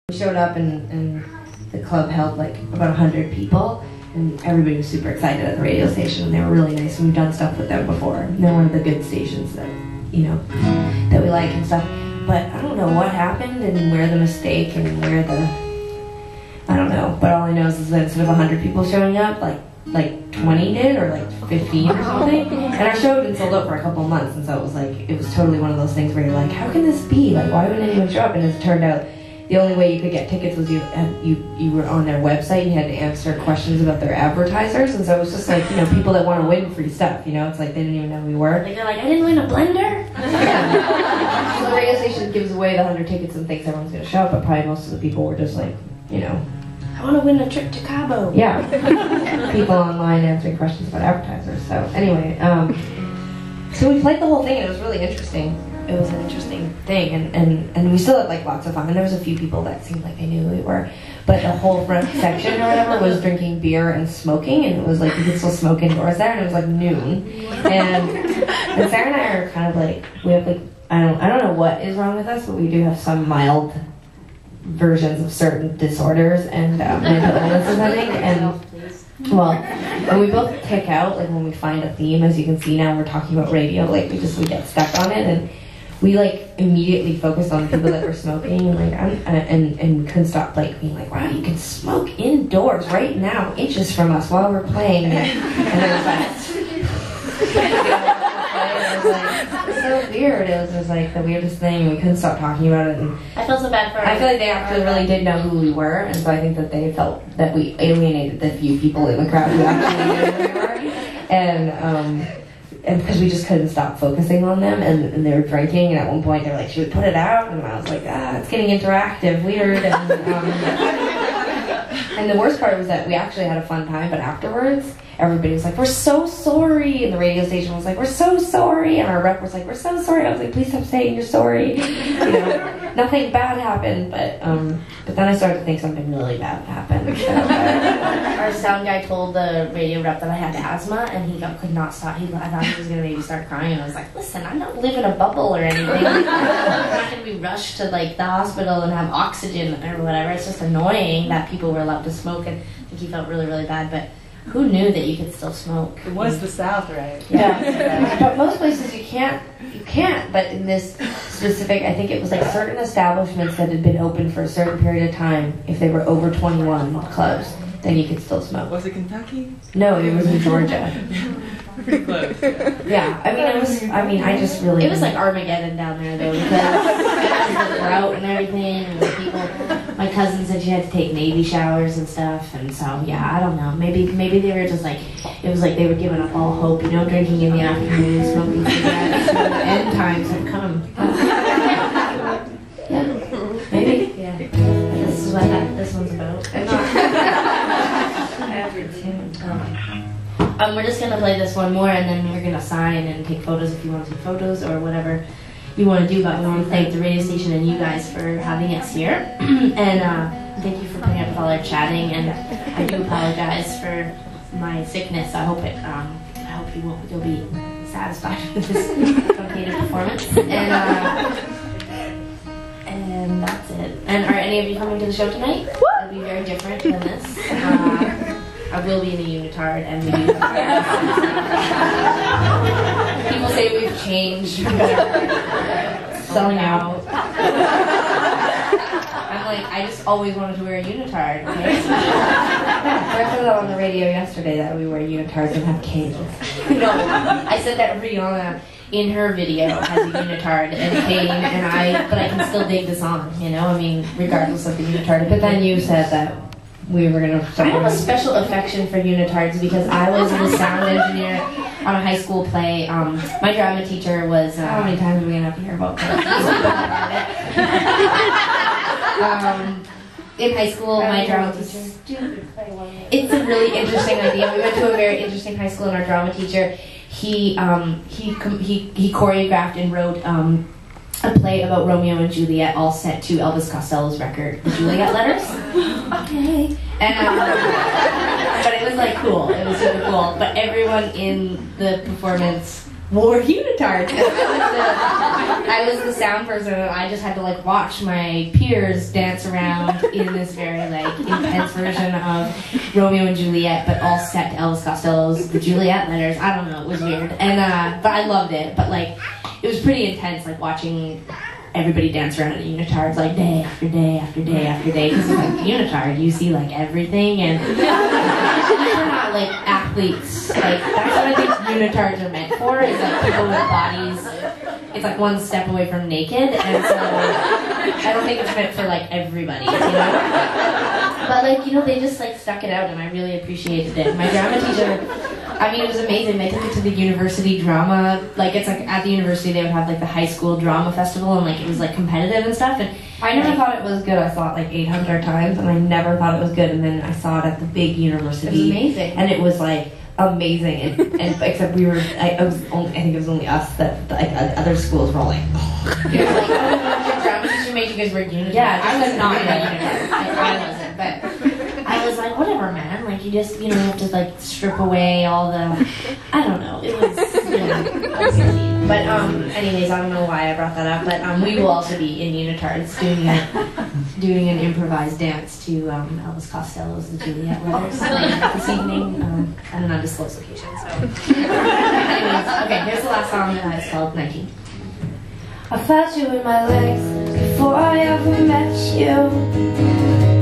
We showed up and the club held like about 100 people, and everybody was super excited at the radio station, and they were really nice, and we've done stuff with them before. They're one of the good stations that, you know, that we like and stuff. But I don't know what happened and where the mistake and where the, I don't know, but all I know is that instead of 100 people showing up, like 20 did, or like 15 or something. And our show had been sold out for a couple of months, and so it was totally one of those things where you're like, how can this be? Like, why wouldn't anyone show up? And as it turned out, the only way you could get tickets was you were on their website, and you had to answer questions about their advertisers, and so it was just like, you know, people that want to win free stuff, you know, it's like they didn't even know who we were. Like, they're like, I didn't win a blender? Yeah. So the radio station gives away the 100 tickets and thinks everyone's going to show up, but probably most of the people were just like, you know, I want to win a trip to Cabo. Yeah. People online answering questions about advertisers. So anyway, so we played the whole thing, and it was really interesting. It was an interesting thing, and we still had like lots of fun. And there was a few people that seemed like they knew who we were, but the whole front section or whatever was drinking beer and smoking, and it was like you could still smoke indoors there, and it was like noon. And Sarah and I are kind of like, we have like, I don't know what is wrong with us, but we do have some mild versions of certain disorders and mental illnesses, I think. And we both tick out like when we find a theme. As you can see now, we're talking about radio. Like we get stuck on it, and we like immediately focused on the people that were smoking, and like and couldn't stop like being like, wow, you can smoke indoors right now, inches from us while we're playing. And then it was so weird. It was just like the weirdest thing. We couldn't stop talking about it. And I felt so bad for her. I feel like they actually really did know who we were, and so I think that they felt that we alienated the few people in the crowd who actually knew who we were. And because we just couldn't stop focusing on them, and they were drinking, and at one point they were like, should we put it out? And I was like, it's getting interactive, weird. And the worst part was that we actually had a fun time, but afterwards, everybody was like, we're so sorry. And the radio station was like, we're so sorry. And our rep was like, we're so sorry. I was like, please stop saying you're sorry. You know, nothing bad happened, but then I started to think something really bad happened. So, our sound guy told the radio rep that I had asthma, and he could not stop. I thought he was going to maybe start crying, and I was like, listen, I don't live in a bubble or anything. I'm not going to be rushed to like the hospital and have oxygen or whatever. It's just annoying that people were allowed to smoke, and I think he felt really, really bad, but who knew that you could still smoke? It was the South, right? Yeah. But most places you can't. But in this specific, I think it was like certain establishments that had been open for a certain period of time, if they were over 21 clubs, then you could still smoke. Was it Kentucky? No, it was in Georgia. Pretty close. Yeah, I just really... It was like Armageddon down there, though, because the drought and everything, and the people... My cousin said she had to take Navy showers and stuff, and so, yeah, I don't know. Maybe they were just like... It was like they were giving up all hope, you know, drinking in the afternoon, smoking cigarettes, the end times have come. Yeah, maybe. Yeah. This is what this one's about. We're just going to play this one more, and then we're going to sign and take photos if you want to take photos or whatever you want to do. But we want to thank the radio station and you guys for having us here. And thank you for putting up with all our chatting. And I do apologize for my sickness. I hope you'll be satisfied with this truncated performance. And that's it. And are any of you coming to the show tonight? It'll be very different than this. I will be in a unitard, and we do people say we've changed. Selling out. I'm like, I just always wanted to wear a unitard. Okay? I said that on the radio yesterday that we wear unitards and have canes. No, I said that Rihanna in her video has a unitard and a cane, but I can still dig the song, you know? I mean, regardless of the unitard. But then you said that we were going to... I have a special affection for unitards because I was the sound engineer on a high school play. My drama teacher was... how many times are we going to have to hear about that? In high school, my drama teacher... It's a really interesting idea. We went to a very interesting high school, and our drama teacher, he choreographed and wrote... a play about Romeo and Juliet, all set to Elvis Costello's record, The Juliet Letters. Okay. And but it was like cool. It was super cool. But everyone in the performance wore unitards. I was the sound person, and I just had to like watch my peers dance around in this very like intense version of Romeo and Juliet, but all set to Elvis Costello's The Juliet Letters. I don't know, it was weird, and but I loved it. But like, it was pretty intense, like watching everybody dance around at unitards like day after day after day after day. Because like unitard, you see like everything, and these are not like athletes. Like that's what I think unitards are meant for. Is like people with bodies. It's like one step away from naked, and so I don't think it's meant for like everybody, you know. But like, you know, they just like stuck it out, and I really appreciated it. My drama teacher. I mean, it was amazing. They took it to the university drama. Like, it's like at the university they would have like the high school drama festival, and like it was like competitive and stuff. And I never thought it was good. I saw it like 800 times, and I never thought it was good. And then I saw it at the big university. It was amazing, and it was like amazing. And except we were, I think it was only us that like other schools were all like. Oh. It was like, your drama teacher made you guys wear unitards. Yeah, I was not in unitards. I wasn't, but. I was like, whatever, man. Like, you just, you know, you have to like strip away all the, I don't know. It was, you know, silly. But anyways, I don't know why I brought that up. But we will also be in unitards doing an improvised dance to Elvis Costello's The Juliet Letters this evening at an undisclosed location. So, anyways, okay. Here's the last song. It's called 19. I felt you in my legs before I ever met you.